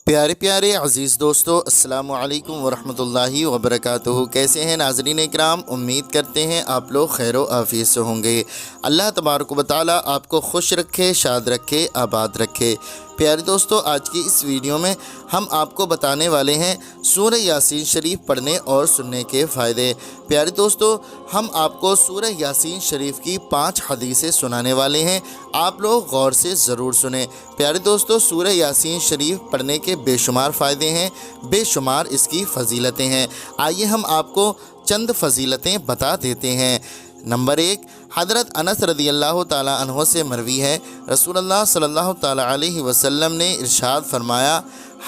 پیارے پیارے عزیز دوستو، السلام علیکم ورحمۃ اللہ وبرکاتہ۔ کیسے ہیں ناظرین اکرام؟ امید کرتے ہیں آپ لوگ خیر و عافیت سے ہوں گے۔ اللہ تبارک و تعالی آپ کو خوش رکھے، شاد رکھے، آباد رکھے۔ پیارے دوستو، آج کی اس ویڈیو میں ہم آپ کو بتانے والے ہیں سورہ یاسین شریف پڑھنے اور سننے کے فائدے۔ پیارے دوستو، ہم آپ کو سورہ یاسین شریف کی 5 حدیثیں سنانے والے ہیں، آپ لوگ غور سے ضرور سنیں۔ پیارے دوستو، سورہ یاسین شریف پڑھنے کے بے شمار فائدے ہیں، بے شمار اس کی فضیلتیں ہیں۔ آئیے ہم آپ کو چند فضیلتیں بتا دیتے ہیں۔ نمبر 1، حضرت انس رضی اللہ تعالیٰ عنہ سے مروی ہے، رسول اللہ صلی اللہ تعالیٰ علیہ وسلم نے ارشاد فرمایا،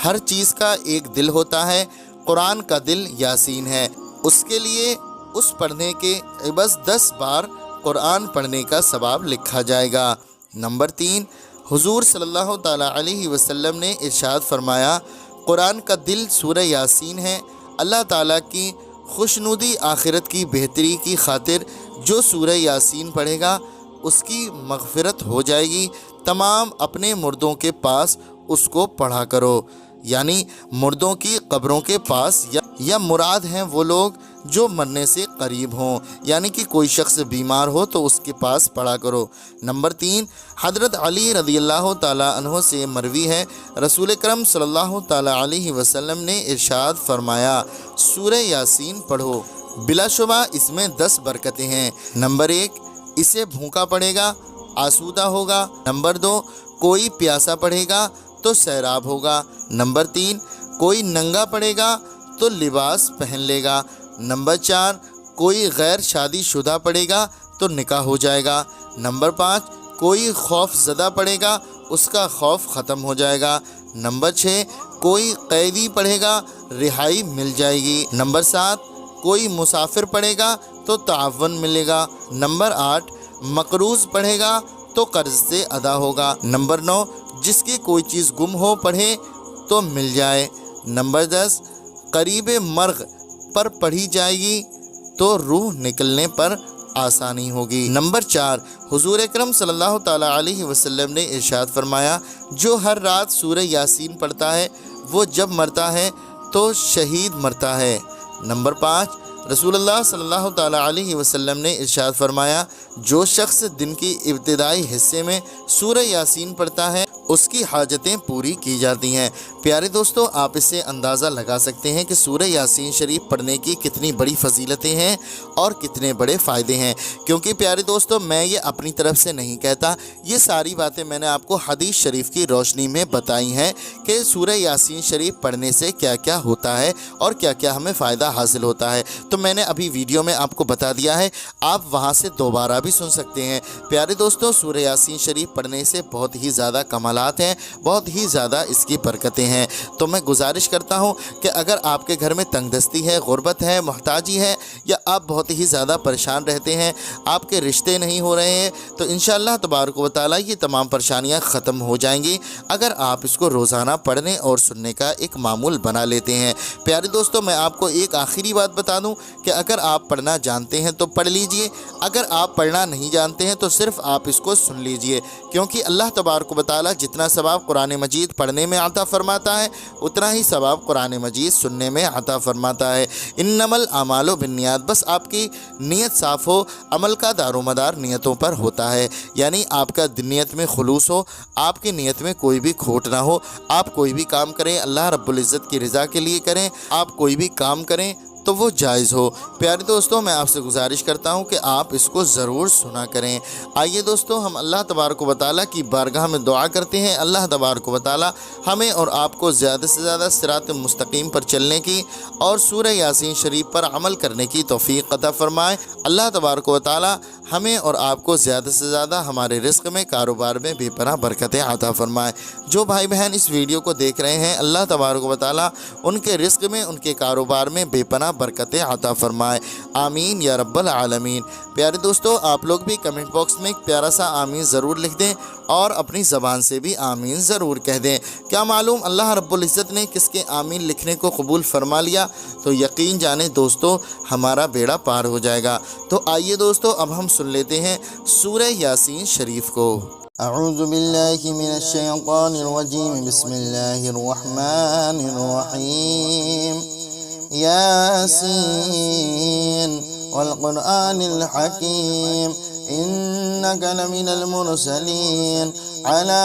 ہر چیز کا ایک دل ہوتا ہے، قرآن کا دل یاسین ہے، اس کے لیے اس پڑھنے کے عوض 10 بار قرآن پڑھنے کا ثواب لکھا جائے گا۔ نمبر 3، حضور صلی اللہ تعالیٰ علیہ وسلم نے ارشاد فرمایا، قرآن کا دل سورہ یاسین ہے، اللہ تعالیٰ کی خوشنودی آخرت کی بہتری کی خاطر جو سورہ یاسین پڑھے گا اس کی مغفرت ہو جائے گی۔ تمام اپنے مردوں کے پاس اس کو پڑھا کرو، یعنی مردوں کی قبروں کے پاس، یا مراد ہیں وہ لوگ جو مرنے سے قریب ہوں، یعنی کہ کوئی شخص بیمار ہو تو اس کے پاس پڑھا کرو۔ نمبر 3، حضرت علی رضی اللہ تعالیٰ عنہ سے مروی ہے، رسول کرم صلی اللہ تعالیٰ علیہ وسلم نے ارشاد فرمایا، سورہ یاسین پڑھو، بلا شبہ اس میں 10 برکتیں ہیں۔ نمبر 1، اسے بھوکا پڑھے گا آسودہ ہوگا۔ نمبر 2، کوئی پیاسا پڑھے گا تو سیراب ہوگا۔ نمبر 3، کوئی ننگا پڑھے گا تو لباس پہن لے گا۔ نمبر 4، کوئی غیر شادی شدہ پڑھے گا تو نکاح ہو جائے گا۔ نمبر 5، کوئی خوف زدہ پڑھے گا اس کا خوف ختم ہو جائے گا۔ نمبر 6، کوئی قیدی پڑھے گا رہائی مل جائے گی۔ نمبر 7، کوئی مسافر پڑھے گا تو تعاون ملے گا۔ نمبر 8، مقروض پڑھے گا تو قرض سے ادا ہوگا۔ نمبر 9، جس کی کوئی چیز گم ہو پڑھے تو مل جائے۔ نمبر 10، قریب مرغ پر پڑھی جائے گی تو روح نکلنے پر آسانی ہوگی۔ نمبر 4، حضور اکرم صلی اللہ تعالیٰ علیہ وسلم نے ارشاد فرمایا، جو ہر رات سورہ یاسین پڑھتا ہے وہ جب مرتا ہے تو شہید مرتا ہے۔ نمبر 5، رسول اللہ صلی اللہ تعالیٰ علیہ وسلم نے ارشاد فرمایا، جو شخص دن کی ابتدائی حصے میں سورہ یاسین پڑھتا ہے اس کی حاجتیں پوری کی جاتی ہیں۔ پیارے دوستو، آپ اس سے اندازہ لگا سکتے ہیں کہ سورہ یاسین شریف پڑھنے کی کتنی بڑی فضیلتیں ہیں اور کتنے بڑے فائدے ہیں، کیونکہ پیارے دوستو میں یہ اپنی طرف سے نہیں کہتا، یہ ساری باتیں میں نے آپ کو حدیث شریف کی روشنی میں بتائی ہیں کہ سورہ یاسین شریف پڑھنے سے کیا کیا ہوتا ہے اور کیا کیا ہمیں فائدہ حاصل ہوتا ہے۔ تو میں نے ابھی ویڈیو میں آپ کو بتا دیا ہے، آپ وہاں سے دوبارہ بھی سن سکتے ہیں۔ پیارے دوستو، سورہ یاسین شریف پڑھنے سے بہت ہی زیادہ کمالات ہیں، بہت ہی زیادہ اس کی برکتیں ہیں۔ تو میں گزارش کرتا ہوں کہ اگر آپ کے گھر میں تنگ دستی ہے، غربت ہے، محتاجی ہے، یا آپ بہت ہی زیادہ پریشان رہتے ہیں، آپ کے رشتے نہیں ہو رہے ہیں، تو انشاءاللہ تبارک و تعالیٰ یہ تمام پریشانیاں ختم ہو جائیں گی اگر آپ اس کو روزانہ پڑھنے اور سننے کا ایک معمول بنا لیتے ہیں۔ پیارے دوستو، میں آپ کو ایک آخری بات بتا دوں کہ اگر آپ پڑھنا جانتے ہیں تو پڑھ لیجئے، اگر آپ پڑھنا نہیں جانتے ہیں تو صرف آپ اس کو سن لیجئے، کیونکہ اللہ تبارک و تعالیٰ جتنا ثواب قرآن مجید پڑھنے میں عطا فرماتا ہے اتنا ہی ثواب قرآن مجید سننے میں عطا فرماتا ہے۔ انما الاعمال بالنیات، بس آپ کی نیت صاف ہو، عمل کا دار و مدار نیتوں پر ہوتا ہے، یعنی آپ کا نیت میں خلوص ہو، آپ کی نیت میں کوئی بھی کھوٹ نہ ہو۔ آپ کوئی بھی کام کریں اللہ رب العزت کی رضا کے لیے کریں، آپ کوئی بھی کام کریں تو وہ جائز ہو۔ پیارے دوستو، میں آپ سے گزارش کرتا ہوں کہ آپ اس کو ضرور سنا کریں۔ آئیے دوستو، ہم اللہ تبارک و تعالیٰ کی بارگاہ میں دعا کرتے ہیں، اللہ تبارک و تعالیٰ ہمیں اور آپ کو زیادہ سے زیادہ صراط مستقیم پر چلنے کی اور سورہ یاسین شریف پر عمل کرنے کی توفیق عطا فرمائے۔ اللہ تبارک و تعالیٰ ہمیں اور آپ کو زیادہ سے زیادہ ہمارے رزق میں، کاروبار میں بے پناہ برکتیں عطا فرمائے۔ جو بھائی بہن اس ویڈیو کو دیکھ رہے ہیں، اللہ تبارک و تعالیٰ ان کے رزق میں، ان کے کاروبار میں بے پناہ برکتیں عطا فرمائے، آمین یا رب العالمین۔ پیارے دوستو، آپ لوگ بھی کمنٹ باکس میں ایک پیارا سا آمین ضرور لکھ دیں اور اپنی زبان سے بھی آمین ضرور کہہ دیں۔ کیا معلوم اللہ رب العزت نے کس کے آمین لکھنے کو قبول فرما لیا تو یقین جانیں دوستو ہمارا بیڑا پار ہو جائے گا۔ تو آئیے دوستو، اب ہم سن لیتے ہیں سورہ یاسین شریف کو۔ أعوذ بالله من الشيطان الرجيم. بسم الله الرحمن الرحيم. ياسين والقرآن الحكيم إنك لمن المرسلين على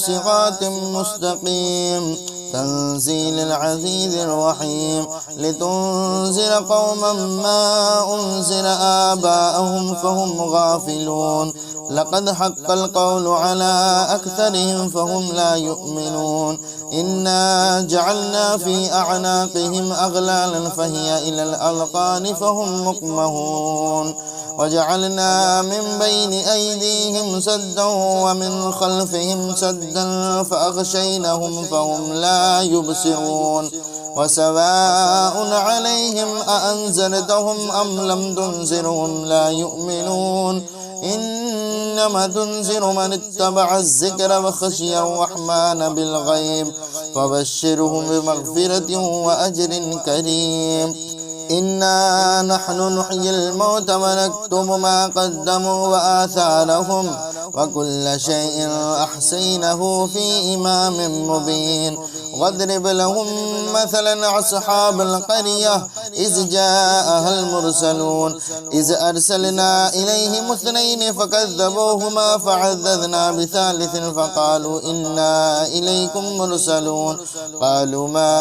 صراط مستقيم تنزيل العزيز الرحيم لتنذر قوما ما أنذر آباءهم فهم غافلون لقد حق القول على أكثرهم فهم لا يؤمنون إنا جعلنا في أعناقهم أغلالا فهي إلى الأذقان فهم مقمحون وجعلنا من بين أيديهم سدا ومن خلفهم سدا فأغشيناهم فهم لا يبصرون وسواء عليهم أأنذرتهم أم لم تنذرهم لا يؤمنون إنما تنذر من اتبع الذكر وخشي الرحمن بالغيب فبشرهم بمغفرة وأجر كريم. إنا نحن نحيي الموت ونكتب ما قدموا وآثارهم وكل شيء أحصيناه في إمام مبين. واضرب لهم مثلا أصحاب القرية إذ جاءها المرسلون إذ أرسلنا إليهم اثنين فكذبوهما فعززنا بثالث فقالوا إنا إليكم مرسلون قالوا ما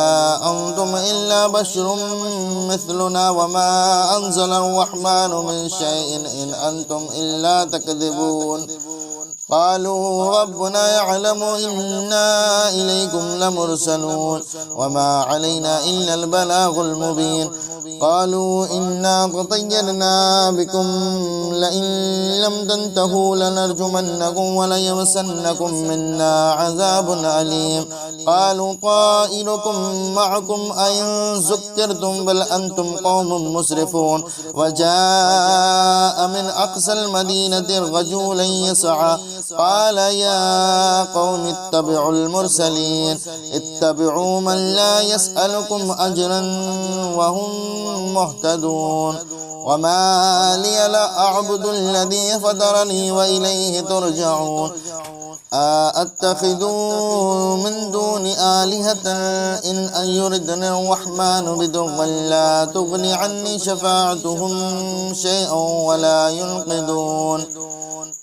أنتم إلا بشر مثلنا وما أنزل الرحمن من شيء إن أنتم إلا تكذبون. قالوا ربنا يعلم إنا إليكم لمرسلون وما علينا إلا البلاغ المبين. قالوا إنا تطيرنا بكم لئن لم تنتهوا لنرجمنكم وليمسنكم منا عذاب أليم. قالوا طائركم معكم أئن ذكرتم بل أنتم قوم مسرفون. وجاء من أقصى المدينة رجل يسعى قال يا قوم اتبعوا المرسلين اتبعوا من لا يسألكم أجرا وهم مهتدون. وما لي لا أعبد الذي فطرني وإليه ترجعون. أأتخذ من دون آلهة إن يردني الرحمن بضر لا تغني عني شفاعتهم شيئا ولا ينقذون.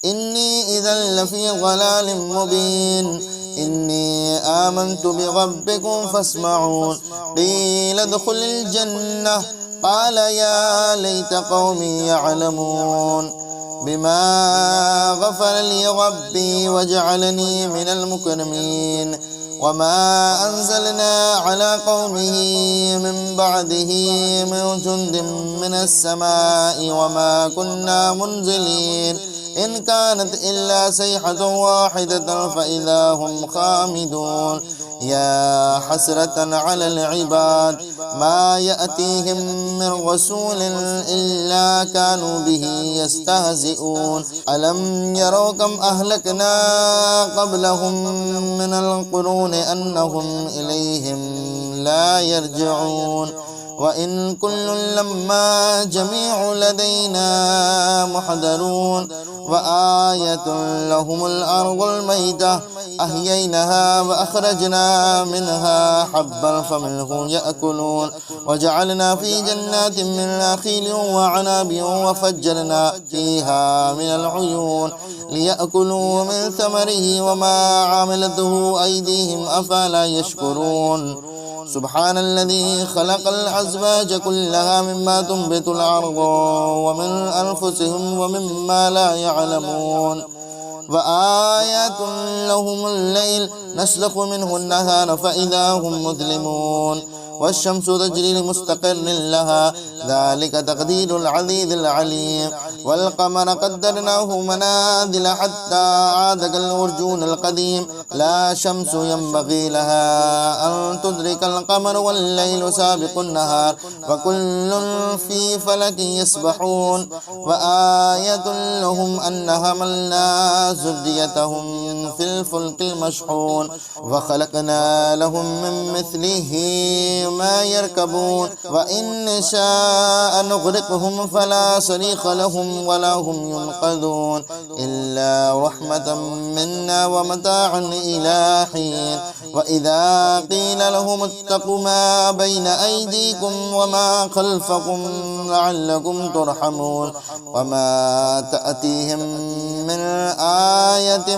إني إذا لفي ضلال مبين. إني آمنت بربكم فاسمعون. قيل ادخل الجنة قال يا ليت قومي يعلمون بما غفر لي ربي وجعلني من المكرمين. وما أنزلنا على قومه من بعده من جند من السماء وما كنا منزلين إن كانت إلا صيحة واحدة فإذا هم خامدون. يا حسرة على العباد ما يأتيهم من رسول إلا كانوا به يستهزئون. ألم يروا كم أهلكنا قبلهم من القرون أنهم إليهم لا يرجعون. وإن كل لما جميع لدينا محضرون. وآية لهم الأرض الميتة أحييناها وأخرجنا منها حبا فمنه يأكلون. وجعلنا في جنات من نخيل وعناب وفجرنا فيها من العيون ليأكلوا من ثمره وما عملته أيديهم أفلا يشكرون. سبحان الذي خلق الأزواج كلها مما تنبت الأرض ومن أنفسهم ومما لا يعلمون. وآيات لهم الليل نسلخ منه النهار فإذا هم مظلمون. والشمس تجري لمستقر لها ذلك تقدير العزيز العليم. والقمر قدرناه منازل حتى عاد كالعرجون القديم. لا شمس ينبغي لها أن تدرك القمر والليل سابق النهار وكل في فلك يسبحون. وآية لهم أن حملنا ذريتهم في الفلك المشحون وخلقنا لهم من مثله ما يركبون وإن نشاء نغرقهم فلا صريخ لهم ولا هم ينقذون إلا رحمة منا ومتاعا إلى حين وإذا قيل لهم اتقوا ما بين أيديكم وما خلفكم لعلكم ترحمون وما تأتيهم من آية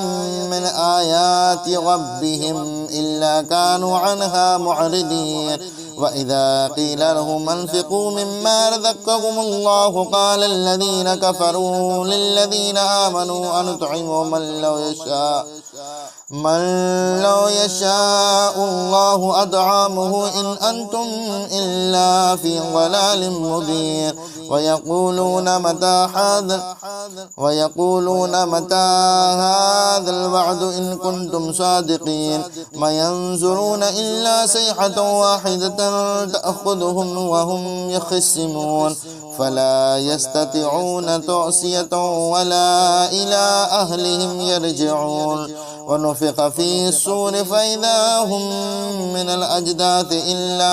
من آيات ربهم إلا كانوا عنها معرضين وإذا قيل لهم أنفقوا مما رزقكم الله قال الذين كفروا للذين آمنوا أنطعم من لو يشاء الله أطعمه إن أنتم إلا في ضلال مبين ويقولون متى هذا الوعد إن كنتم صادقين ما ينظرون إلا صيحة واحدة تأخذهم وهم يخصمون فلا يستطيعون توصية ولا إلى أهلهم يرجعون ونفخ في الصور فإذا هم من الأجداث إلى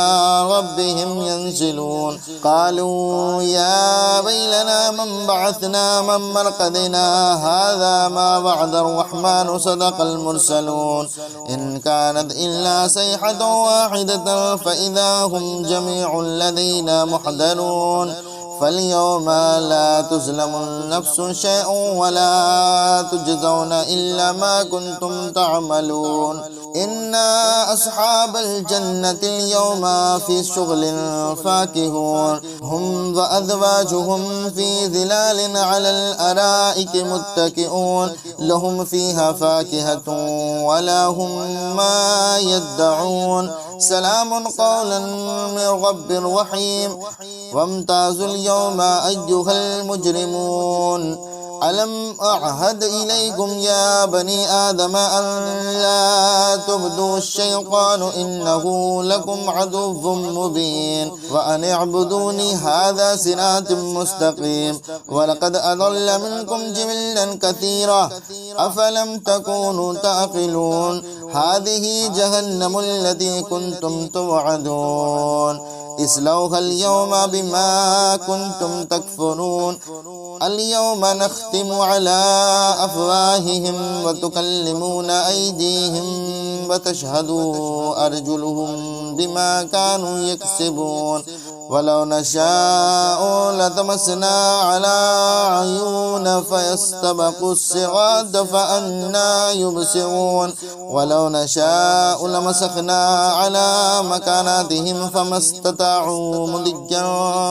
ربهم ينسلون قالوا يا ويلنا من بعثنا من مرقدنا هذا ما وعد الرحمن صدق المرسلون إن كانت إلا صيحة واحدة فإذا هم جميع الذين محضرون فاليوم لا تظلم نفس شيء ولا تجزون إلا ما كنتم تعملون إن أصحاب الجنة اليوم في شغل فاكهون هم وأزواجهم في ظلال على الأرائك متكئون لهم فيها فاكهة ولا هم ما يدعون سلام قولا من رب رحيم وامتازوا اليوم أيها المجرمون ألم أعهد إليكم يا بني آدم أن لا تعبدوا الشيطان إنه لكم عدو مبين وأن اعبدوني هذا صراط مستقيم ولقد أضل منكم جبلا كثيرا أفلم تكونوا تعقلون هذه جهنم التي كنتم توعدون اصلوها اليوم بما كنتم تكفرون اليوم نختم على أفواههم وتكلمنا أيديهم وتشهد أرجلهم بما كانوا يكسبون ولو نشاء لطمسنا على عيون فيستبقوا الصراط فأنا يبصرون ولو نشاء لمسخنا على مكاناتهم فما استطاعوا مضيا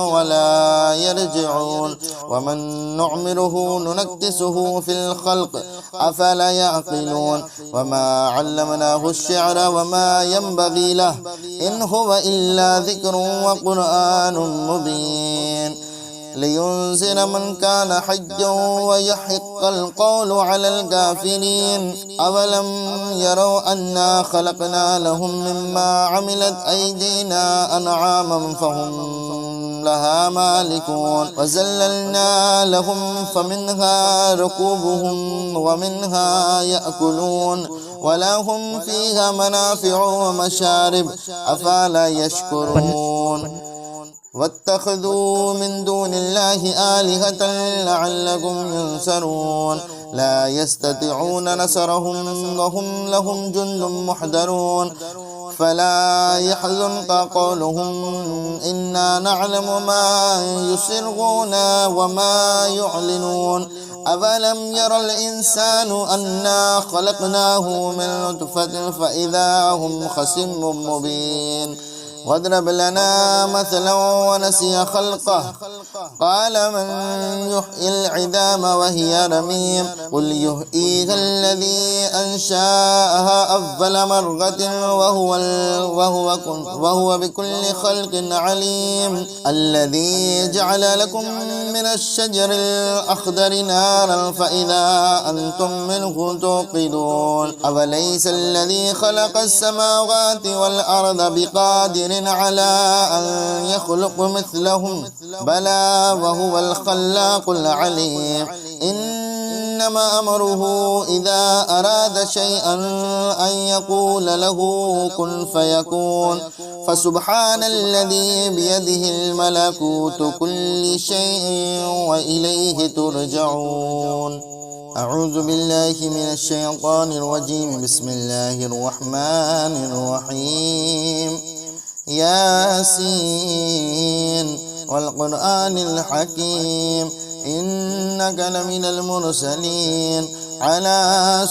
ولا يرجعون ومن نعمره ننكسه في الخلق أفلا يعقلون وما علمناه الشعر وما ينبغي له إن هو إلا ذكر وقرآن مبين لينذر من كان حيا ويحق القول على الكافرين أولم يروا أنا خلقنا لهم مما عملت أيدينا أنعاما فهم لها مالكون وزللنا لهم فمنها ركوبهم ومنها يأكلون ولهم فيها منافع ومشارب أفلا يشكرون واتخذوا من دون الله آلهة لعلكم ينصرون لا يستطيعون نصرهم وهم لهم جند محضرون فلا يحزنك قولهم إنا نعلم ما يسرون وما يعلنون أولم ير الإنسان أنا خلقناه من نطفة فإذا هم خصم مبين واضرب لنا مثلا ونسي خلقه قال من يحيي العظام وهي رميم قل يحييها الذي أنشأها أول مرة وهو بكل خلق عليم الذي جعل لكم من الشجر الأخضر نارا فإذا أنتم منه توقدون أوليس الذي خلق السماوات والأرض بقادر على أن يخلق مثلهم بلى وهو الخلاق العليم إن إنما أمره إذا أراد شيئا أن يقول له كن فيكون فسبحان الذي بيده الملكوت كل شيء وإليه ترجعون. أعوذ بالله من الشيطان الرجيم. بسم الله الرحمن الرحيم. ياسين والقرآن الحكيم إنك لمن المرسلين على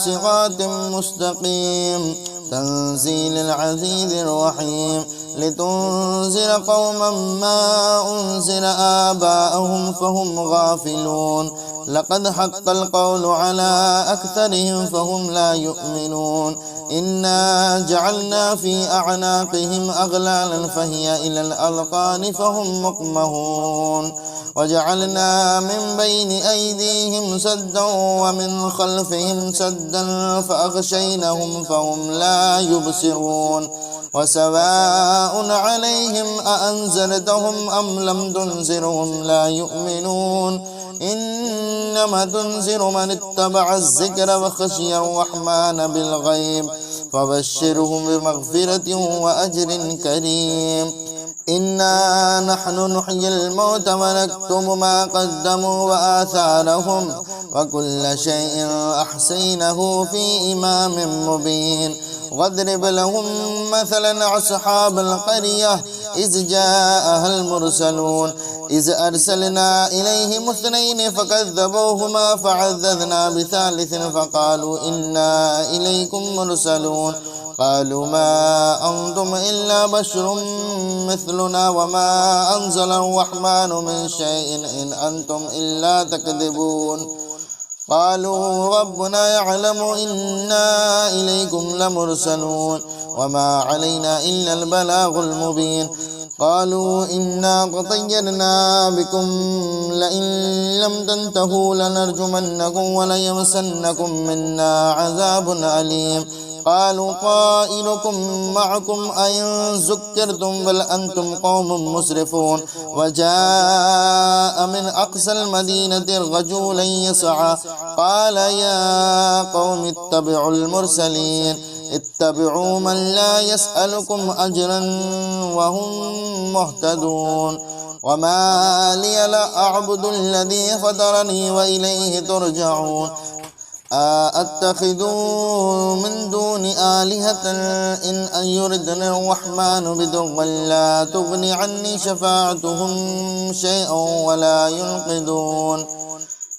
صراط مستقيم تنزيل العزيز الرحيم لتنذر قوما ما أنذر آباءهم فهم غافلون لقد حق القول على أكثرهم فهم لا يؤمنون إنا جعلنا في أعناقهم أغلالا فهي إلى الأذقان فهم مقمحون وجعلنا من بين أيديهم سدا ومن خلفهم سدا فأغشيناهم فهم لا يبصرون وسواء عليهم أأنذرتهم أم لم تنذرهم لا يؤمنون إنما تنذر من اتبع الذكر وخشي الرحمن بالغيب فبشرهم بمغفرة وأجر كريم. إنا نحن نحيي الموتى ونكتب ما قدموا وآثارهم وكل شيء أحصيناه في إمام مبين واضرب لهم مثلا أصحاب القرية إذ جاءها المرسلون إذ أرسلنا إليهم اثنين فكذبوهما فعززنا بثالث فقالوا إنا إليكم مرسلون قالوا ما أنتم إلا بشر مثلنا وما أنزل الرحمن من شيء إن أنتم إلا تكذبون قالوا ربنا يعلم إنا إليكم لمرسلون وما علينا إلا البلاغ المبين قالوا إنا تطيرنا بكم لئن لم تنتهوا لنرجمنكم وليمسنكم منا عذاب أليم قالوا قائلكم معكم أئن ذكرتم بل أنتم قوم مسرفون وجاء من أقصى المدينة رجل يسعى قال يا قوم اتبعوا المرسلين اتبعوا من لا يسألكم أجرا وهم مهتدون وما لي لا أعبد الذي فطرني وإليه ترجعون أتخذ من دون آلهة إن يردني الرحمن بضر لا تغني عني شفاعتهم شيئا ولا ينقذون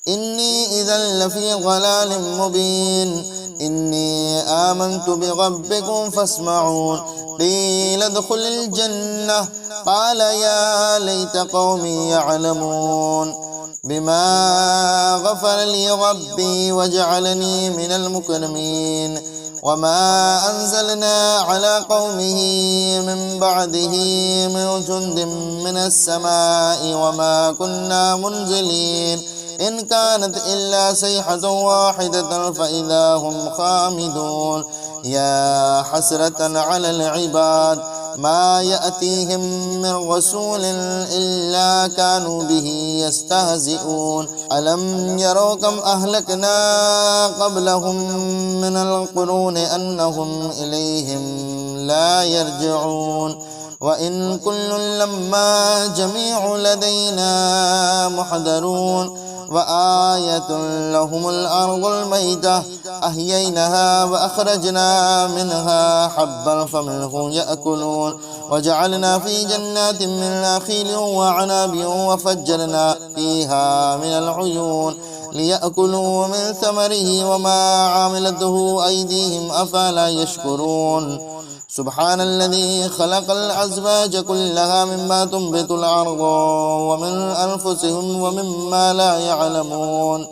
إني إذا لفي ضلال مبين إني آمنت بربكم فاسمعون قيل ادخل الجنة قال يا ليت قومي يعلمون بما غفر لي ربي وجعلني من المكرمين وما أنزلنا على قومه من بعده من جند من السماء وما كنا منزلين إن كانت إلا صيحة واحدة فإذا هم خامدون يا حسرة على العباد ما يأتيهم من رسول إلا كانوا به يستهزئون ألم يروا كم أهلكنا قبلهم من القرون أنهم إليهم لا يرجعون وإن كل لما جميع لدينا محضرون وآية لهم الأرض الميتة أحييناها وأخرجنا منها حبا فمنه يأكلون وجعلنا في جنات من نخيل وعناب وفجرنا فيها من العيون ليأكلوا من ثمره وما عاملته أيديهم أفلا يشكرون سبحان الذي خلق الأزواج كلها مما تنبت الأرض ومن أنفسهم ومما لا يعلمون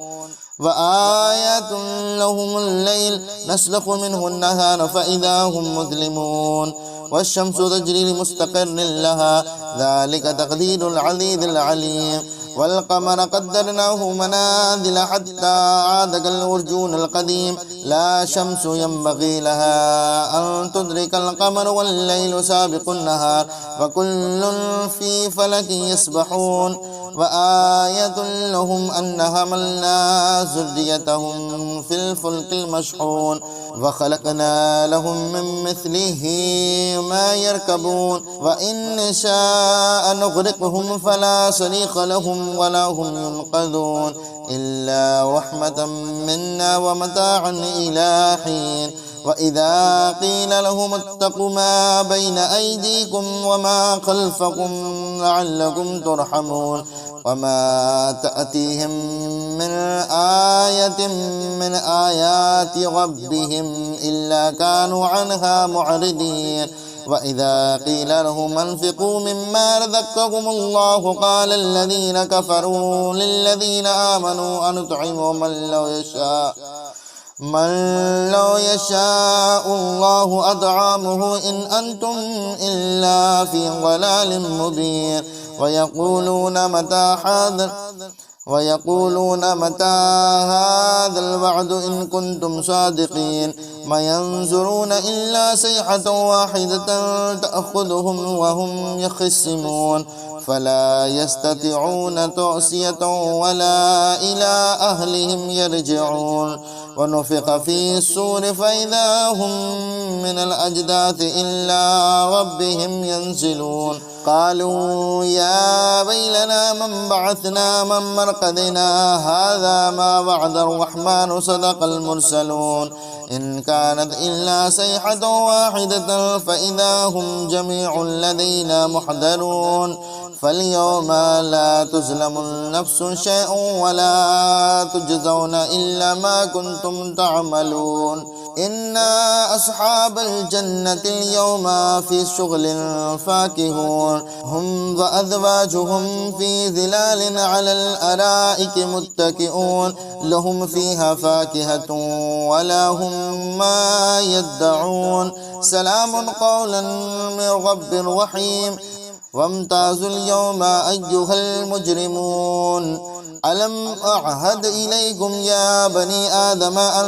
وآيات لهم الليل نسلخ منه النهار فإذا هم مظلمون والشمس تجري لمستقر لها ذلك تقدير العزيز العليم والقمر قدرناه منازل حتى عاد كالعرجون القديم لا شمس ينبغي لها أن تدرك القمر والليل سابق النهار وكل في فلك يسبحون وآية لهم أن حملنا ذريتهم في الفلك المشحون وخلقنا لهم من مثله ما يركبون وإن نشاء نغرقهم فلا صريخ لهم ولا هم ينقذون إلا رحمة منا ومتاعا إلى حين وإذا قيل لهم اتقوا ما بين أيديكم وما خلفكم لعلكم ترحمون وما تأتيهم من آية من آيات ربهم إلا كانوا عنها معرضين وإذا قيل لهم انفقوا مما رزقكم الله قال الذين كفروا للذين آمنوا أنطعم من لو يشاء الله أطعمه إن أنتم إلا في ضلال مبين ويقولون متى هذا الوعد إن كنتم صادقين ما ينظرون إلا صيحة واحدة تأخذهم وهم يخصمون فلا يستطيعون توصية ولا إلى أهلهم يرجعون ونفخ في الصور فإذا هم من الأجداث إلى ربهم ينزلون قالوا يا ويلنا من بعثنا من مرقدنا هذا ما وعد الرحمن صدق المرسلون إن كانت إلا صيحة واحدة فإذا هم جميع لدينا محضرون فاليوم لا تظلم نفس شيء ولا تجزون إلا ما كنتم تعملون إنا أصحاب الجنة اليوم في شغل فاكهون هم وأزواجهم في ظلال على الأرائك متكئون لهم فيها فاكهة ولا هم ما يدعون سلام قولا من رب رحيم وامتازوا اليوم أيها المجرمون ألم أعهد إليكم يا بني آدم أن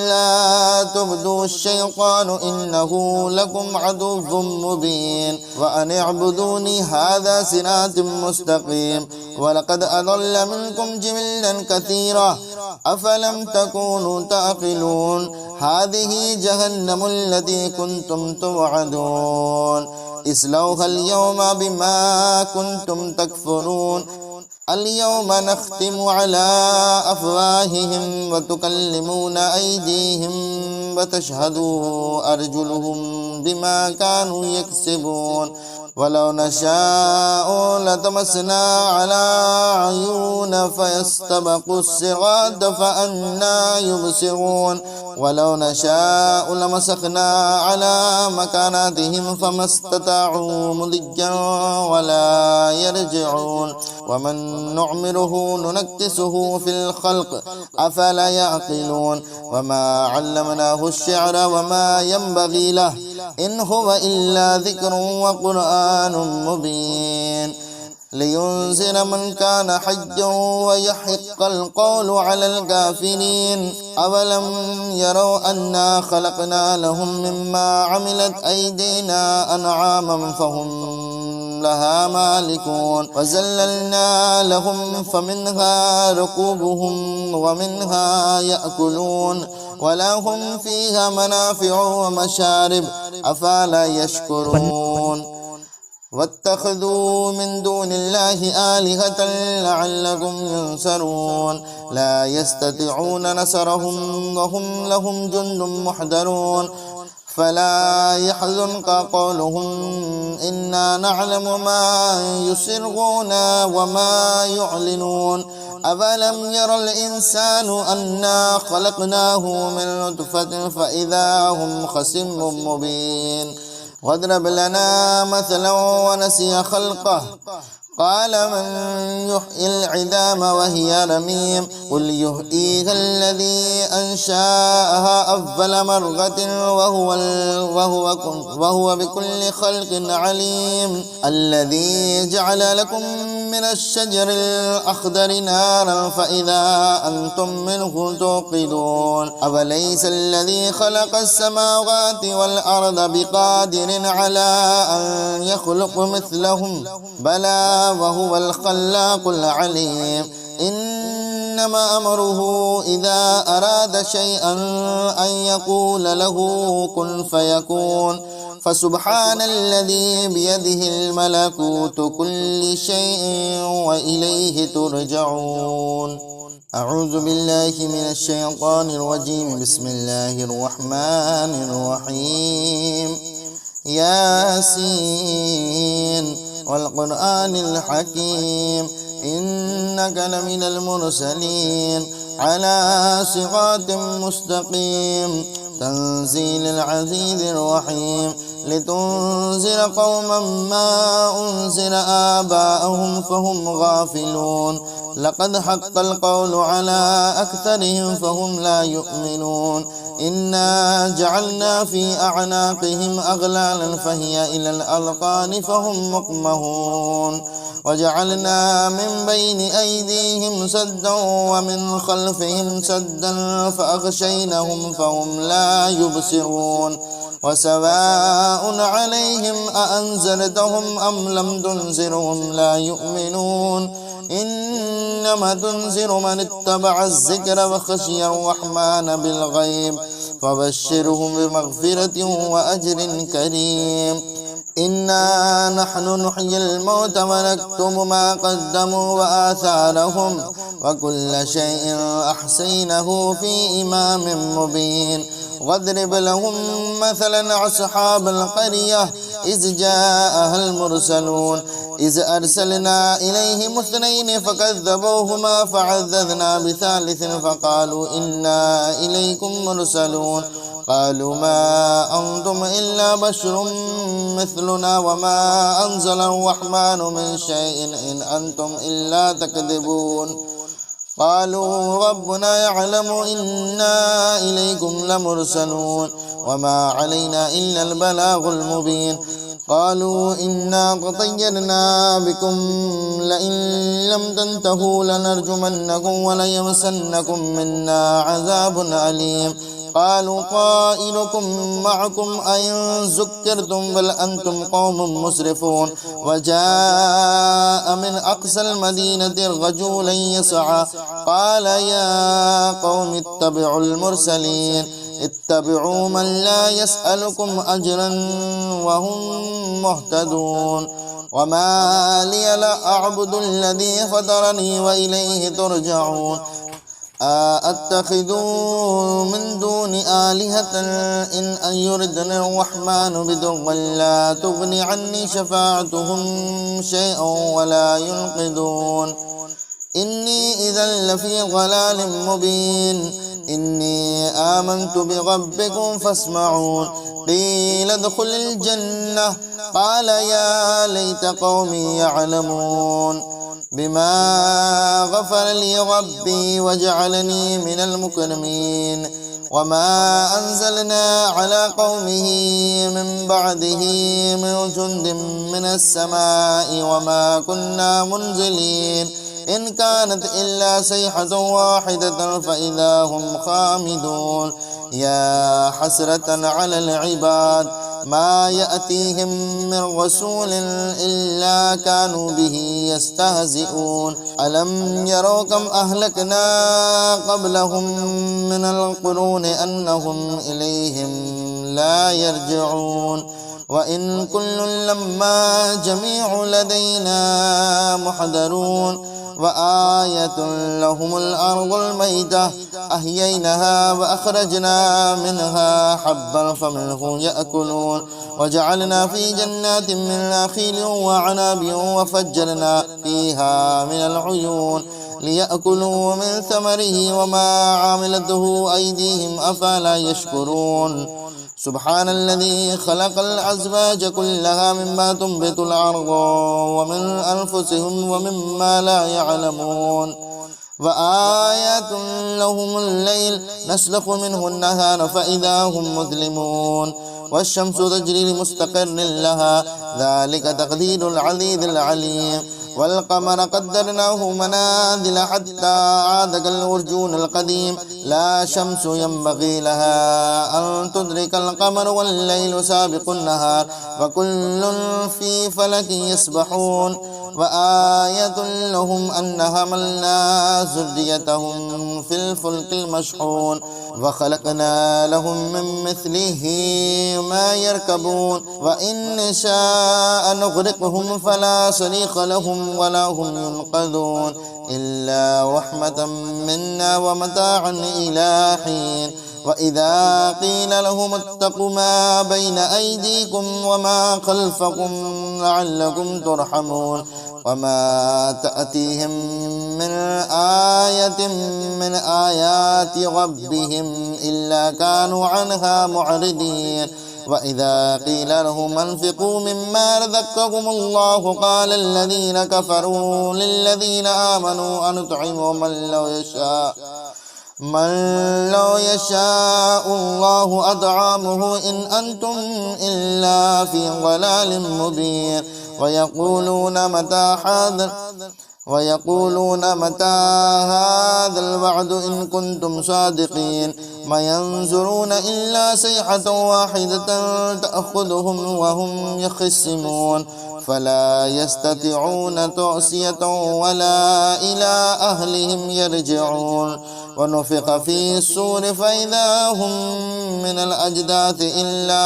لا تعبدوا الشيطان إنه لكم عدو مبين وأن اعبدوني هذا صراط مستقيم ولقد أضل منكم جبلا كثيرا أفلم تكونوا تعقلون هذه جهنم التي كنتم توعدون اصلوها اليوم بما كنتم تكفرون اليوم نختم على أفواههم وتكلمنا أيديهم وتشهد أرجلهم بما كانوا يكسبون ولو نشاء لطمسنا على عيون فيستبقوا الصراط فأنى يبصرون ولو نشاء لمسخنا على مكاناتهم فما استطاعوا مضيا ولا يرجعون ومن نعمره ننكسه في الخلق أفلا يعقلون وما علمناه الشعر وما ينبغي له إن هو إلا ذكر وقرآن مبين لينذر من كان حيا ويحق القول على الكافرين أولم يروا أنا خلقنا لهم مما عملت أيدينا أنعاما فهم لها مالكون وزللنا لهم فمنها ركوبهم ومنها يأكلون ولهم فيها منافع ومشارب أفلا يشكرون واتخذوا من دون الله آلهة لعلهم ينصرون لا يستطيعون نصرهم وهم لهم جند محضرون فلا يحزنك قولهم إنا نعلم ما يسرون وما يعلنون أفلم ير الإنسان أنا خلقناه من نطفة فإذا هم خصم مبين واضرب لنا مثلا ونسي خلقه قال من يحيي العظام وهي رميم قل يحييها الذي أنشأها أول مرة وهو بكل خلق عليم الذي جعل لكم من الشجر الأخضر نارا فإذا أنتم منه توقدون أوليس الذي خلق السماوات والأرض بقادر على أن يخلق مثلهم بلى وهو الخلاق العليم إنما أمره إذا أراد شيئا أن يقول له كن فيكون فسبحان الذي بيده الملكوت كل شيء وإليه ترجعون. أعوذ بالله من الشيطان الرجيم. بسم الله الرحمن الرحيم. ياسين والقرآن الحكيم إنك لمن المرسلين على صراط مستقيم تنزيل العزيز الرحيم لتنذر قوما ما أنذر آباءهم فهم غافلون لقد حق القول على أكثرهم فهم لا يؤمنون إنا جعلنا في أعناقهم أغلالا فهي إلى الأذقان فهم مقمحون وجعلنا من بين أيديهم سدا ومن خلفهم سدا فأغشيناهم فهم لا يبصرون وسواء عليهم أأنذرتهم أم لم تنذرهم لا يؤمنون إنما تنذر من اتبع الذكر وخشي الرحمن بالغيب فبشرهم بمغفرة وأجر كريم. إنا نحن نحيي الموتى ونكتب ما قدموا وآثارهم وكل شيء أحصيناه في إمام مبين واضرب لهم مثلا أصحاب القرية إذ جاءها المرسلون إذ أرسلنا إليهم اثنين فكذبوهما فعززنا بثالث فقالوا إنا إليكم مرسلون قالوا ما أنتم إلا بشر مثلنا وما أنزل الرحمن من شيء إن أنتم إلا تكذبون قالوا ربنا يعلم إنا إليكم لمرسلون وما علينا إلا البلاغ المبين قالوا إنا تطيرنا بكم لئن لم تنتهوا لنرجمنكم وليمسنكم منا عذاب أليم قالوا طائركم معكم أئن ذكرتم بل أنتم قوم مسرفون وجاء من أقصى المدينة رجل يسعى قال يا قوم اتبعوا المرسلين اتبعوا من لا يسألكم أجرا وهم مهتدون وما لي لا أعبد الذي فطرني وإليه ترجعون أتخذوا من دون آلهة إن يردني الرحمن بضر لا تغني عني شفاعتهم شيئا ولا ينقذون إني إذا لفي ضلال مبين إني آمنت بربكم فاسمعون قيل ادخل الجنة قال يا ليت قومي يعلمون بما غفر لي ربي وجعلني من المكرمين وما أنزلنا على قومه من بعده من جند من السماء وما كنا منزلين إن كانت إلا صيحة واحدة فإذا هم خامدون يا حسرة على العباد ما يأتيهم من رسول إلا كانوا به يستهزئون ألم يروا كم أهلكنا قبلهم من القرون أنهم إليهم لا يرجعون وإن كل لما جميع لدينا محضرون وآية لهم الأرض الميتة أحييناها وأخرجنا منها حبا فمنه يأكلون وجعلنا في جنات من نخيل وعناب وفجرنا فيها من العيون ليأكلوا من ثمره وما عاملته أيديهم أفلا يشكرون سبحان الذي خلق الأزواج كلها مما تنبت الأرض ومن أنفسهم ومما لا يعلمون وآيات لهم الليل نسلخ منه النهار فإذا هم مظلمون والشمس تجري لمستقر لها ذلك تقدير العزيز العليم والقمر قدرناه منازل حتى عاد كالعرجون القديم لا شمس ينبغي لها أن تدرك القمر والليل سابق النهار وكل في فلك يسبحون وآية لهم أن حملنا ذريتهم في الفلك المشحون وخلقنا لهم من مثله ما يركبون وإن نشاء نغرقهم فلا صريخ لهم ولا هم ينقذون إلا رحمة منا ومتاعا إلى حين وإذا قيل لهم اتقوا ما بين أيديكم وما خلفكم لعلكم ترحمون وما تأتيهم من آية من آيات ربهم إلا كانوا عنها معرضين وإذا قيل لهم انفقوا مما رزقكم الله قال الذين كفروا للذين آمنوا أنطعم من لو يشاء الله أطعمه إن أنتم إلا في ضلال مبين ويقولون متى هذا الوعد إن كنتم صادقين ما ينظرون إلا صيحة واحدة تأخذهم وهم يخصمون فلا يستطيعون توصية ولا إلى أهلهم يرجعون ونفخ في الصور فإذا هم من الأجداث إلى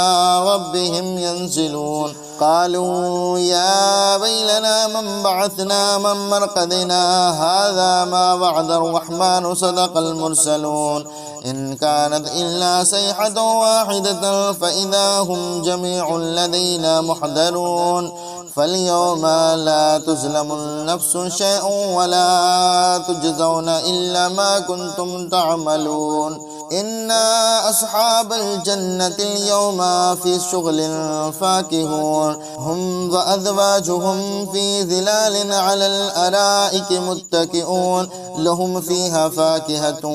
ربهم ينزلون قالوا يا ويلنا من بعثنا من مرقدنا هذا ما وعد الرحمن صدق المرسلون إن كانت إلا صيحة واحدة فإذا هم جميع لدينا محضرون فاليوم لا تظلم نفس شيء ولا تجزون إلا ما كنتم تعملون إن أصحاب الجنة اليوم في شغل فاكهون هم وأزواجهم في ظلال على الأرائك متكئون لهم فيها فاكهة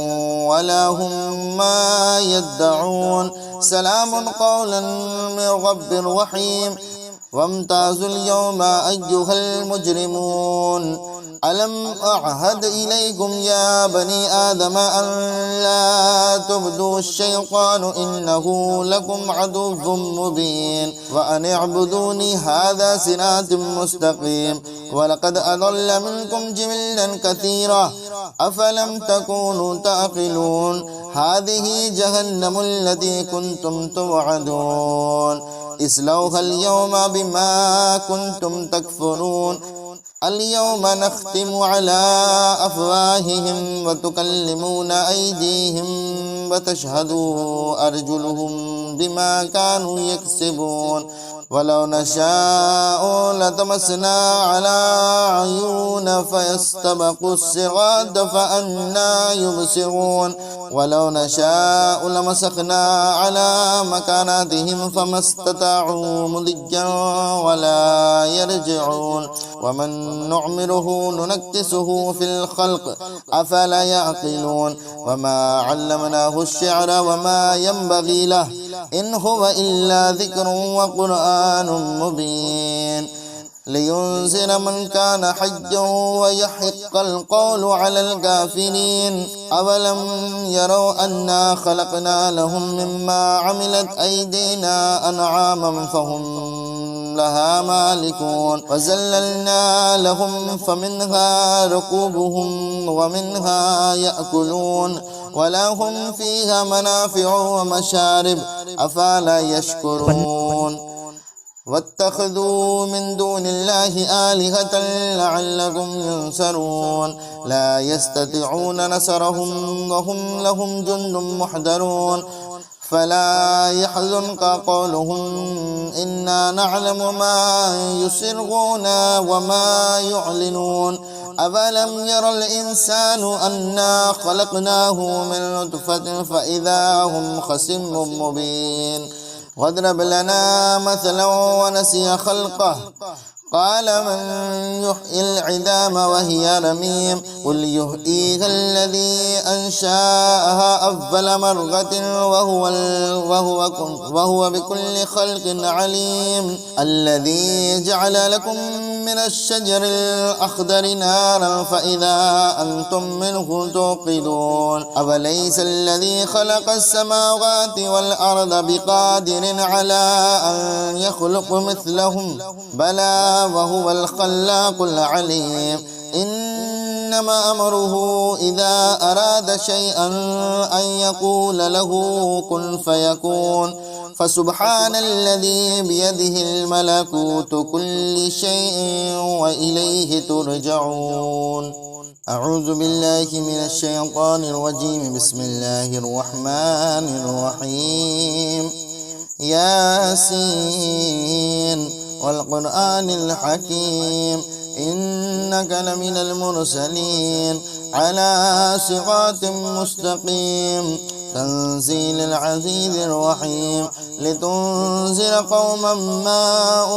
ولا هم ما يدعون سلام قولا من رب رحيم وامتازوا اليوم أيها المجرمون ألم أعهد إليكم يا بني آدم أن لا تعبدوا الشيطان إنه لكم عدو مبين وأن اعبدوني هذا صراط مستقيم ولقد أضل منكم جبلا كثيرا أفلم تكونوا تعقلون هذه جهنم التي كنتم توعدون اصلوها اليوم بما كنتم تكفرون اليوم نختم على أفواههم وتكلمنا أيديهم وتشهد أرجلهم بما كانوا يكسبون ولو نشاء لطمسنا على عيون فيستبقوا الصراط فأنى يبصرون ولو نشاء لمسخنا على مكاناتهم فما استطاعوا مضيا ولا يرجعون ومن نعمره ننكسه في الخلق أفلا يعقلون وما علمناه الشعر وما ينبغي له إن هو إلا ذكر وقرآن مبين لينذر من كان حيا ويحق القول على الكافرين أولم يروا أنا خلقنا لهم مما عملت أيدينا أنعاما فهم لها مالكون وزللنا لهم فمنها ركوبهم ومنها يأكلون ولهم فيها منافع ومشارب أفلا يشكرون واتخذوا من دون الله آلهة لعلهم ينصرون لا يستطيعون نصرهم وهم لهم جند محضرون فلا يحزنك قولهم إنا نعلم ما يسرون وما يعلنون أفلم ير الإنسان أنا خلقناه من نطفة فإذا هم خصم مبين واضرب لنا مثلا ونسي خلقه قال من يحيي العظام وهي رميم قل يحييها الذي أنشأها أول مرة وهو بكل خلق عليم الذي جعل لكم من الشجر الأخضر نارا فإذا أنتم منه توقدون أوليس الذي خلق السماوات والأرض بقادر على أن يخلق مثلهم بلى وهو الخلاق العليم. إنما أمره إذا أراد شيئا أن يقول له كن فيكون. فسبحان الذي بيده الملكوت كل شيء وإليه ترجعون. أعوذ بالله من الشيطان الرجيم. بسم الله الرحمن الرحيم. ياسين والقرآن الحكيم إنك لمن المرسلين على صراط مستقيم. تنزيل العزيز الرحيم لتنذر قوما ما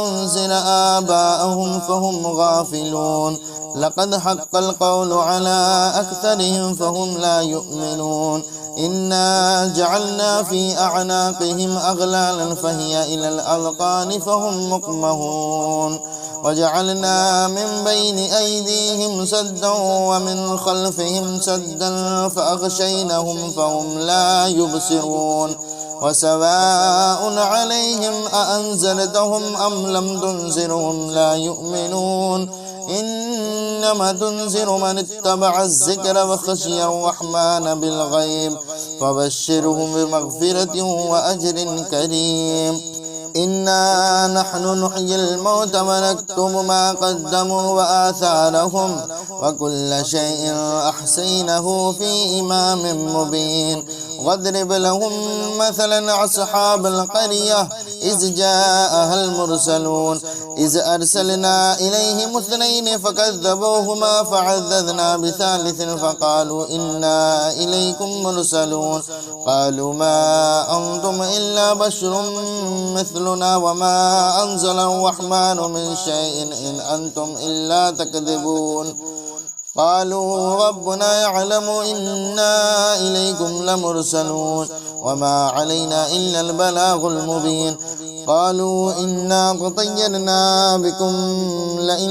أنزل آباءهم فهم غافلون. لقد حق القول على أكثرهم فهم لا يؤمنون. إنا جعلنا في أعناقهم أغلالا فهي إلى الأذقان فهم مقمحون. وجعلنا من بين أيديهم سدا ومن خلفهم سدا فأغشيناهم فهم لا يبصرون. وسواء عليهم أأنذرتهم أم لم تنذرهم لا يؤمنون. إنما تنذر من اتبع الذكر وخشي الرحمن بالغيب فبشرهم بمغفرة وأجر كريم. إنا نحن نحيي الموتى ونكتب ما قدموا وآثارهم وكل شيء أحصيناه في إمام مبين. واضرب لهم مثلا أصحاب القرية إذ جاءها المرسلون إذ أرسلنا إليهم اثنين فكذبوهما فعززنا بثالث فقالوا إنا إليكم مرسلون. قالوا ما أنتم إلا بشر مثلنا وما أنزل الرحمن من شيء إن أنتم إلا تكذبون. قالوا ربنا يعلم إنا إليكم لمرسلون وما علينا إلا البلاغ المبين. قالوا إنا تطيرنا بكم لئن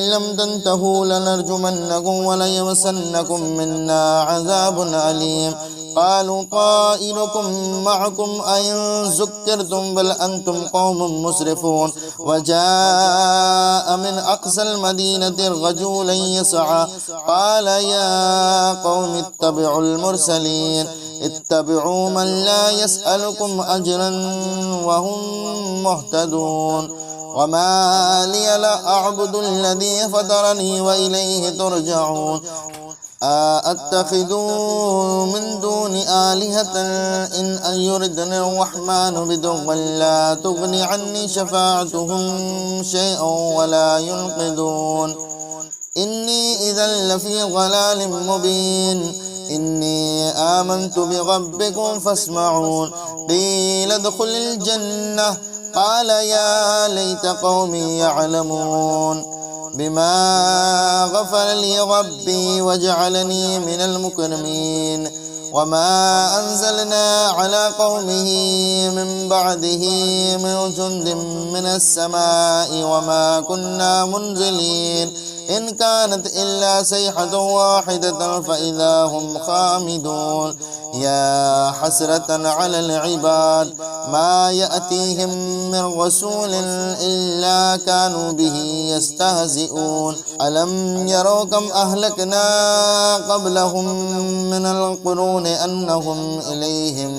لم تنتهوا لنرجمنكم وليمسنكم منا عذاب أليم. قالوا طائركم معكم أئن ذكرتم بل أنتم قوم مسرفون. وجاء من أقصى المدينة رجل يسعى قال يا قوم اتبعوا المرسلين اتبعوا من لا يسألكم أجرا وهم مهتدون. وما لي لا أعبد الذي فطرني وإليه ترجعون. أأتخذ من دون آلهة إن يردني الرحمن بضر لا تغني عني شفاعتهم شيئا ولا ينقذون. إني إذا لفي ضلال مبين. إني آمنت بربكم فاسمعون. قيل ادخل الجنة قال يا ليت قومي يعلمون. بما غفر لي ربي وجعلني من المكرمين. وما أنزلنا على قومه من بعده من جند من السماء وما كنا منزلين. إن كانت إلا صيحة واحدة فإذا هم خامدون. يا حسرة على العباد ما يأتيهم من رسول إلا كانوا به يستهزئون. ألم يروا كم أهلكنا قبلهم من القرون أنهم إليهم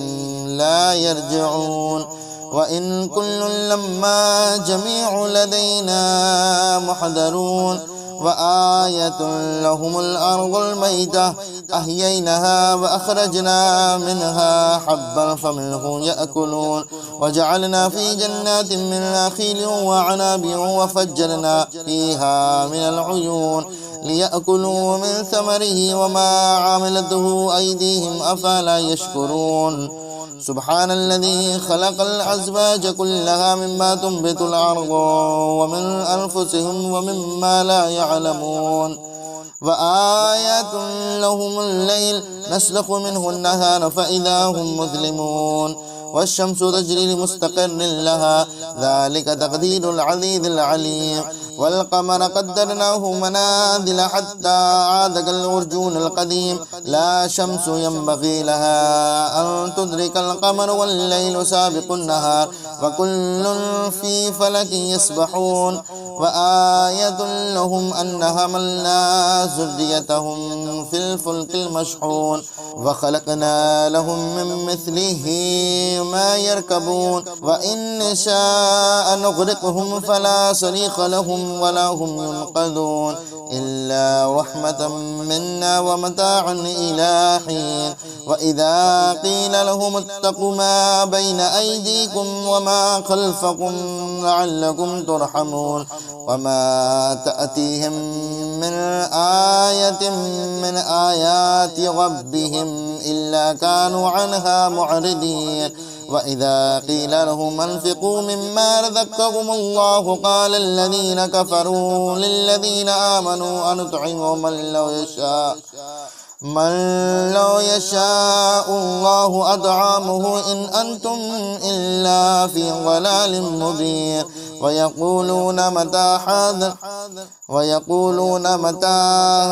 لا يرجعون. وإن كل لما جميع لدينا محضرون. وآية لهم الأرض الميتة أحييناها وأخرجنا منها حبا فمنه يأكلون. وجعلنا في جنات من نخيل وعناب وفجرنا فيها من العيون ليأكلوا من ثمره وما عملته أيديهم أفلا يشكرون. سبحان الذي خلق الأزواج كلها مما تنبت الأرض ومن أنفسهم ومما لا يعلمون. وآيات لهم الليل نسلخ منه النهار فإذا هم مظلمون. والشمس تجري لمستقر لها ذلك تقدير العزيز العليم. والقمر قدرناه منازل حتى عاد كالعرجون القديم لا شمس ينبغي لها أن تدرك القمر والليل سابق النهار وكل في فلك يسبحون وآية لهم أن حملنا ذريتهم في الفلك المشحون وخلقنا لهم من مثله ما يركبون وإن نشاء نغرقهم فلا صريخ لهم ولا هم ينقذون إلا رحمة منا ومتاعا إلى حين وإذا قيل لهم اتقوا ما بين أيديكم وما خلفكم لعلكم ترحمون وما تأتيهم من آية من آيات ربهم إلا كانوا عنها معرضين وإذا قيل لهم انفقوا مما رزقكم الله قال الذين كفروا للذين آمنوا أنطعم من لو يشاء الله أطعمه إن أنتم إلا في ضلال مبين ويقولون متى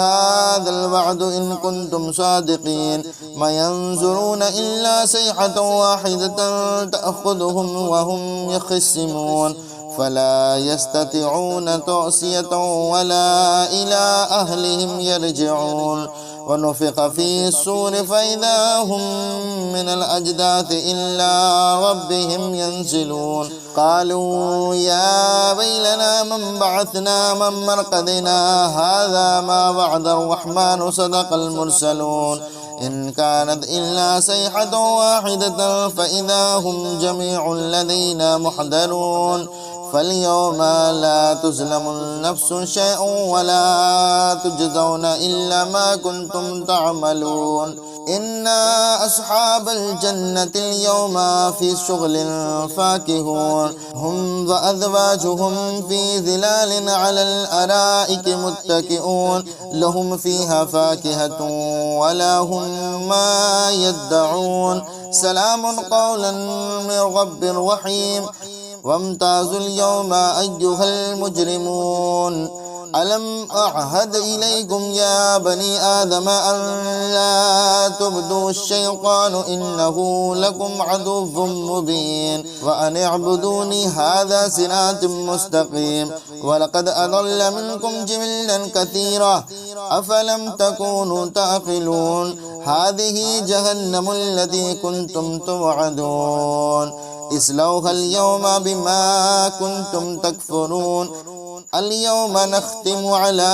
هذا الوعد إن كنتم صادقين ما ينظرون إلا صيحة واحدة تأخذهم وهم يخصمون فلا يستطيعون توصية ولا إلى أهلهم يرجعون ونفخ في الصور فإذا هم من الأجداث إلى ربهم ينسلون قالوا يا ويلنا من بعثنا من مرقدنا هذا ما وعد الرحمن صدق المرسلون إن كانت إلا صيحة واحدة فإذا هم جميع لدينا محضرون فاليوم لا تظلم نفس شيئا ولا تجزون إلا ما كنتم تعملون إنا أصحاب الجنة اليوم في شغل فاكهون هم وأزواجهم في ظلال على الأرائك متكئون لهم فيها فاكهة ولا هم ما يدعون سلام قولا من رب رحيم وامتازوا اليوم أيها المجرمون ألم أعهد إليكم يا بني آدم أن لا تعبدوا الشيطان إنه لكم عدو مبين وأن اعبدوني هذا صراط مستقيم ولقد أضل منكم جبلا كثيرا أفلم تكونوا تعقلون هذه جهنم التي كنتم توعدون اصلوها اليوم بما كنتم تكفرون اليوم نختم على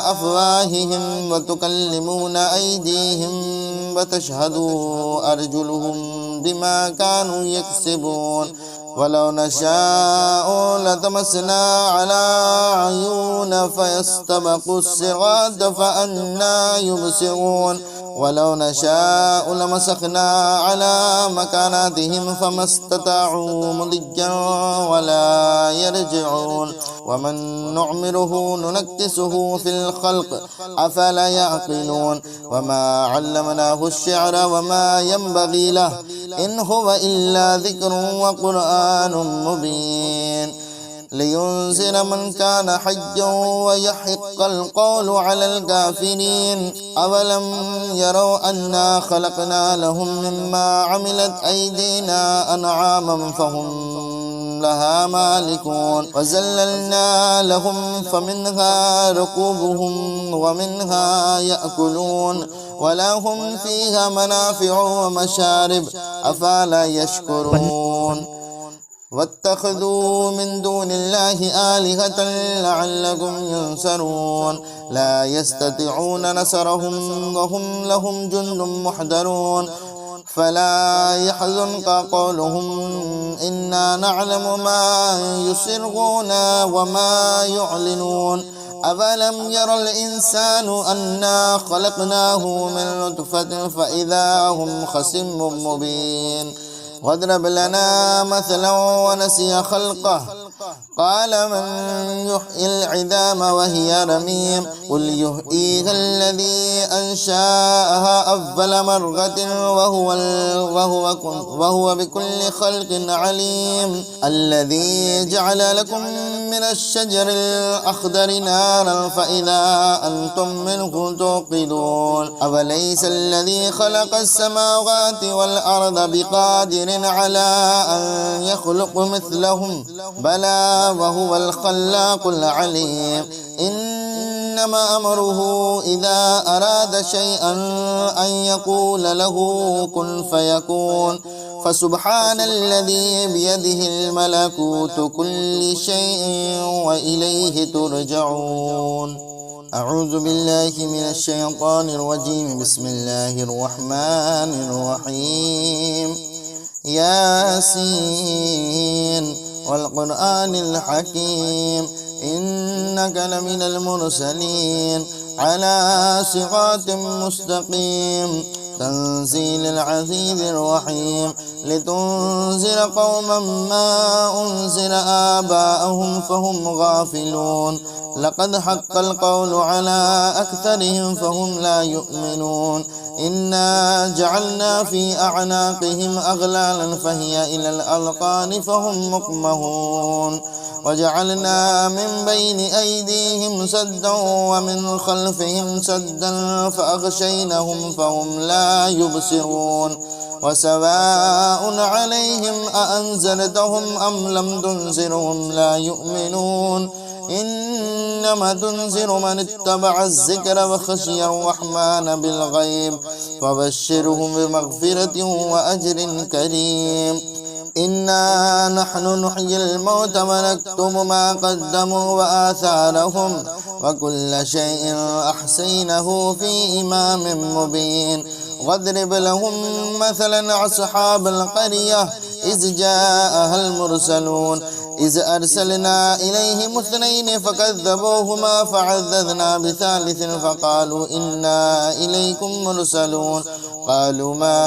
أفواههم وتكلمنا أيديهم وتشهد أرجلهم بما كانوا يكسبون ولو نشاء لطمسنا على عيون فيستبقوا الصراط فأنى يبصرون ولو نشاء لمسخنا على مكاناتهم فما استطاعوا مضيا ولا يرجعون ومن نعمره ننكسه في الخلق أفلا يعقلون وما علمناه الشعر وما ينبغي له إن هو إلا ذكر وقرآن مبين لينذر من كان حيا ويحق القول على الكافرين أولم يروا أنا خلقنا لهم مما عملت أيدينا أنعاما فهم لها مالكون وزللنا لهم فمنها ركوبهم ومنها يأكلون ولهم فيها منافع ومشارب أفلا يشكرون واتخذوا من دون الله آلهة لعلكم ينصرون لا يستطيعون نصرهم وهم لهم جند محضرون فلا يحزنك قولهم إنا نعلم ما يسرون وما يعلنون أفلم ير الإنسان أنا خلقناه من نطفة فإذا هم خصم مبين واضرب لنا مثلا ونسي خلقه قال من يحيي العظام وهي رميم قل يحييها الذي أنشأها أول مرة وهو بكل خلق عليم الذي جعل لكم من الشجر الأخضر نارا فإذا أنتم منه توقدون أوليس الذي خلق السماوات والأرض بقادر على أن يخلق مثلهم بلى وهو الخلاق العليم إنما أمره إذا أراد شيئا أن يقول له كن فيكون فسبحان الذي بيده الملكوت كل شيء وإليه ترجعون. أعوذ بالله من الشيطان الرجيم. بسم الله الرحمن الرحيم. ياسين والقرآن الحكيم إنك لمن المرسلين على صراط مستقيم تنزيل العزيز الرحيم لتنذر قوما ما أنذر آباءهم فهم غافلون لقد حق القول على أكثرهم فهم لا يؤمنون إنا جعلنا في أعناقهم أغلالا فهي إلى الأذقان فهم مقمحون وجعلنا من بين أيديهم سدا ومن خلفهم سدا فأغشيناهم فهم لا يبصرون وسواء عليهم أأنذرتهم أم لم تنذرهم لا يؤمنون إنما تنذر من اتبع الذكر وخشي الرحمن بالغيب فبشرهم بمغفرة وأجر كريم. إنا نحن نحيي الموتى ونكتب ما قدموا وآثارهم وكل شيء أحصيناه في إمام مبين واضرب لهم مثلا أصحاب القرية إذ جاءها المرسلون إذ أرسلنا إليهم اثنين فكذبوهما فعززنا بثالث فقالوا إنا إليكم مرسلون قالوا ما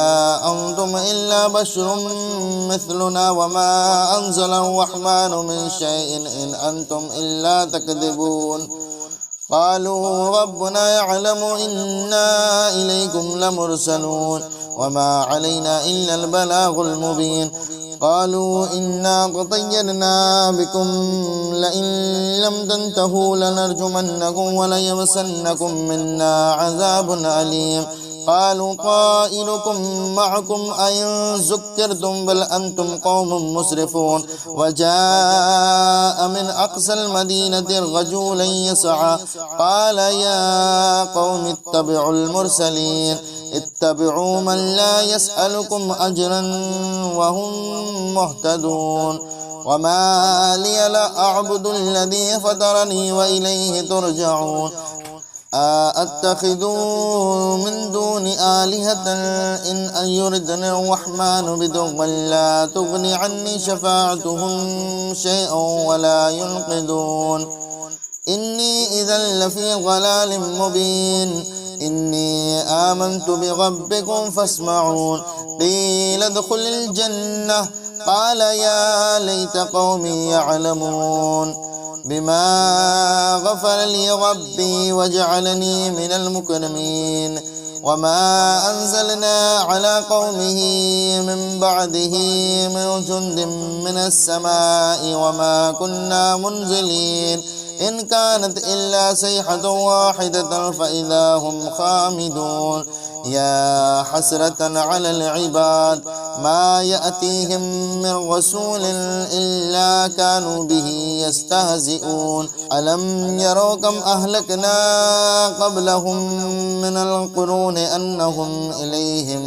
أنتم إلا بشر مثلنا وما أنزل الرحمن من شيء إن أنتم إلا تكذبون قالوا ربنا يعلم إنا إليكم لمرسلون وما علينا إلا البلاغ المبين قالوا إنا تطيرنا بكم لئن لم تنتهوا لنرجمنكم وليمسنكم منا عذاب أليم قالوا طائركم معكم أئن ذكرتم بل أنتم قوم مسرفون وجاء من أقصى المدينة رجل يسعى قال يا قوم اتبعوا المرسلين اتبعوا من لا يسألكم أجرا وهم مهتدون وما لي لا أعبد الذي فطرني وإليه ترجعون أأتخذ من دون آلهة إن يردني الرحمن بضر لا تغني عني شفاعتهم شيئا ولا ينقذون إني إذا لفي ضلال مبين إني آمنت بربكم فاسمعون قيل ادخل الجنة قال يا ليت قومي يعلمون بما غفر لي ربي وجعلني من المكرمين وما أنزلنا على قومه من بعده من جند من السماء وما كنا منزلين إن كانت إلا صيحة واحدة فإذا هم خامدون يا حسرة على العباد ما يأتيهم من رسول إلا كانوا به يستهزئون ألم يروا كم أهلكنا قبلهم من القرون أنهم إليهم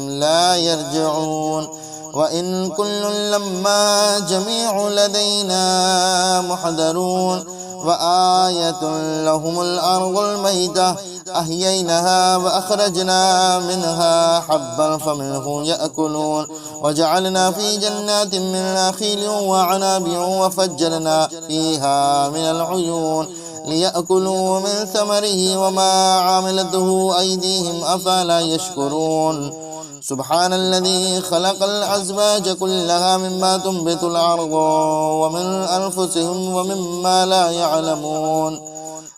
لا يرجعون وإن كل لما جميع لدينا محضرون وآية لهم الأرض الميتة أحييناها وأخرجنا منها حبا فمنه يأكلون وجعلنا في جنات من نخيل وعناب وفجرنا فيها من العيون ليأكلوا من ثمره وما عملته أيديهم أفلا يشكرون سبحان الذي خلق الأزواج كلها مما تنبت الأرض ومن أنفسهم ومما لا يعلمون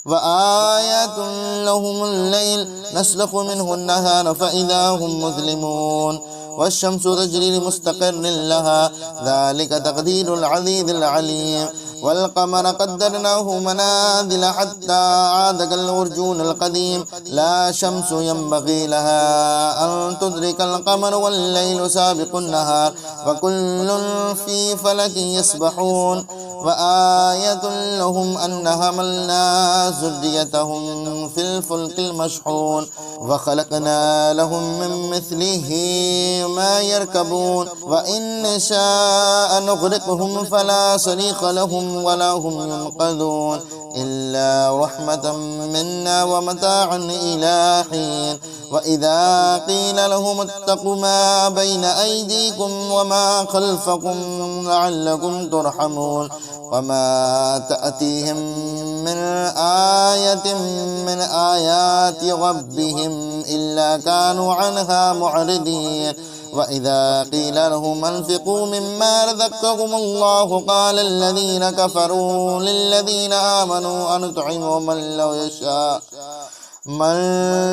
وآيات لهم الليل نسلخ منه النهار فإذا هم مظلمون والشمس تجري لمستقر لها ذلك تقدير العزيز العليم والقمر قدرناه منازل حتى عاد كالعرجون القديم لا شمس ينبغي لها أن تدرك القمر والليل سابق النهار وكل في فلك يسبحون وآية لهم أن حملنا ذريتهم في الفلك المشحون وخلقنا لهم من مثله ما يركبون وإن نشاء نغرقهم فلا صريخ لهم ولا هم ينقذون إلا رحمة منا ومتاعا إلى حين وإذا قيل لهم اتقوا ما بين أيديكم وما خلفكم لعلكم ترحمون وما تأتيهم من آية من آيات ربهم إلا كانوا عنها معرضين وإذا قيل لهم أنفقوا مما رزقكم الله قال الذين كفروا للذين آمنوا أنطعم من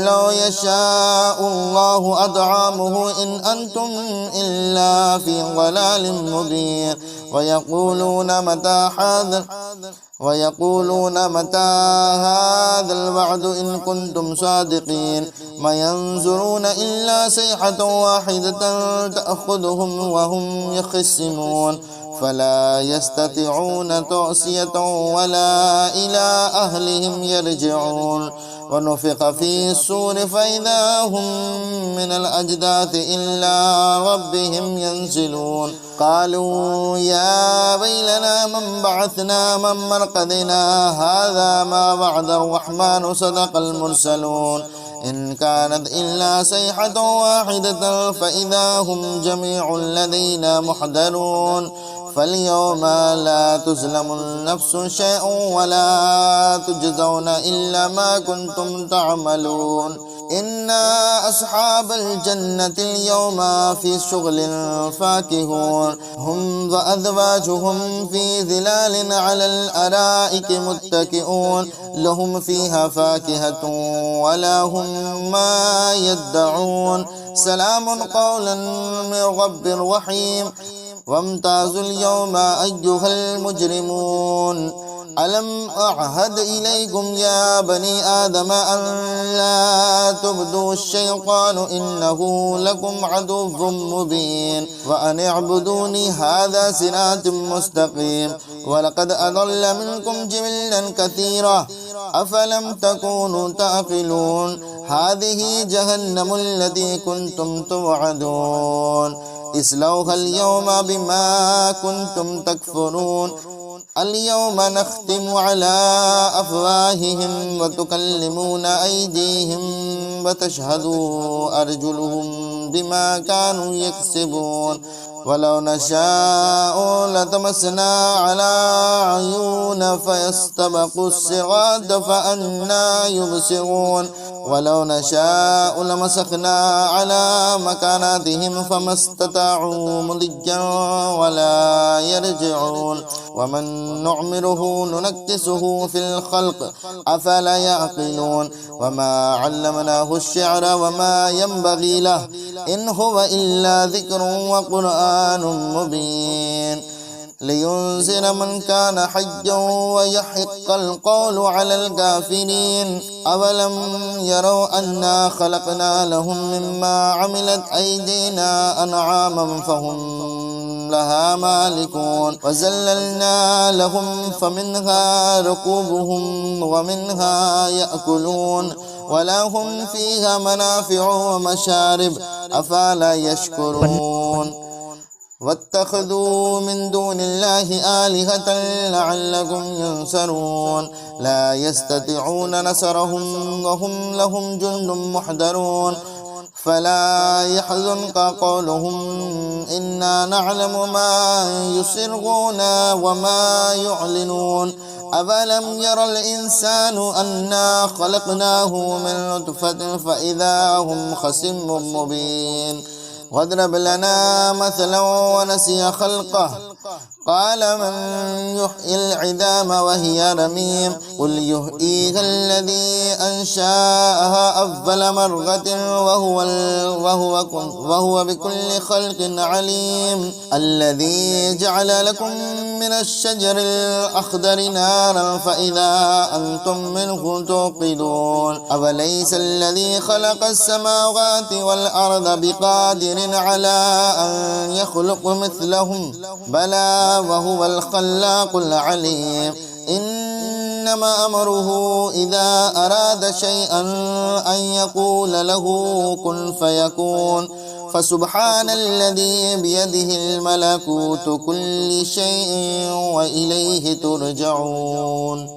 لو يشاء الله أطعمه إن أنتم إلا في ضلال مبين ويقولون متى هذا الوعد إن كنتم صادقين ما ينظرون إلا صيحة واحدة تأخذهم وهم يخصمون فلا يستطيعون توصية ولا إلى أهلهم يرجعون ونفخ في الصور فإذا هم من الأجداث إلى ربهم ينسلون قالوا يا ويلنا من بعثنا من مرقدنا هذا ما وعد الرحمن صدق المرسلون إن كانت إلا صيحة واحدة فإذا هم جميع لدينا محضرون فاليوم لا تظلم نفس شيء ولا تجزون إلا ما كنتم تعملون إن أصحاب الجنة اليوم في شغل فاكهون هم وأزواجهم في ظلال على الأرائك متكئون لهم فيها فاكهة ولا هم ما يدعون سلام قولا من رب رحيم وامتازوا اليوم أيها المجرمون ألم أعهد إليكم يا بني آدم أن لا تعبدوا الشيطان إنه لكم عدو مبين وأن اعبدوني هذا صراط مستقيم ولقد أضل منكم جبلا كثيرا أفلم تكونوا تعقلون هذه جهنم التي كنتم توعدون اصلوها اليوم بما كنتم تكفرون اليوم نختم على أفواههم وتكلمنا أيديهم وتشهد أرجلهم بما كانوا يكسبون ولو نشاء لطمسنا على عيون فيستبقوا الصراط فأنى يبصرون ولو نشاء لمسخنا على مكاناتهم فما استطاعوا مضيا ولا يرجعون ومن نعمره ننكسه في الخلق أفلا يعقلون وما علمناه الشعر وما ينبغي له إن هو إلا ذكر وقرآن مبين لينذر من كان حيا ويحق القول على الكافرين أولم يروا أنا خلقنا لهم مما عملت أيدينا أنعاما فهم لها مالكون وزللنا لهم فمنها ركوبهم ومنها يأكلون ولهم فيها منافع ومشارب أفلا يشكرون واتخذوا من دون الله آلهة لعلكم ينصرون لا يستطيعون نصرهم وهم لهم جند محضرون فلا يحزنك قولهم إنا نعلم ما يسرون وما يعلنون أفلم ير الإنسان أنا خلقناه من نطفة فإذا هم خصيم مبين واضرب لنا مثلا ونسي خلقه قال من يحيي العظام وهي رميم قل يحييها الذي أنشأها أول مرة وهو بكل خلق عليم الذي جعل لكم من الشجر الأخضر نارا فإذا أنتم منه توقدون أوليس الذي خلق السماوات والأرض بقادر على أن يخلق مثلهم بلى وهو الخلاق العليم إنما أمره إذا أراد شيئا أن يقول له كن فيكون فسبحان الذي بيده الملكوت كل شيء وإليه ترجعون.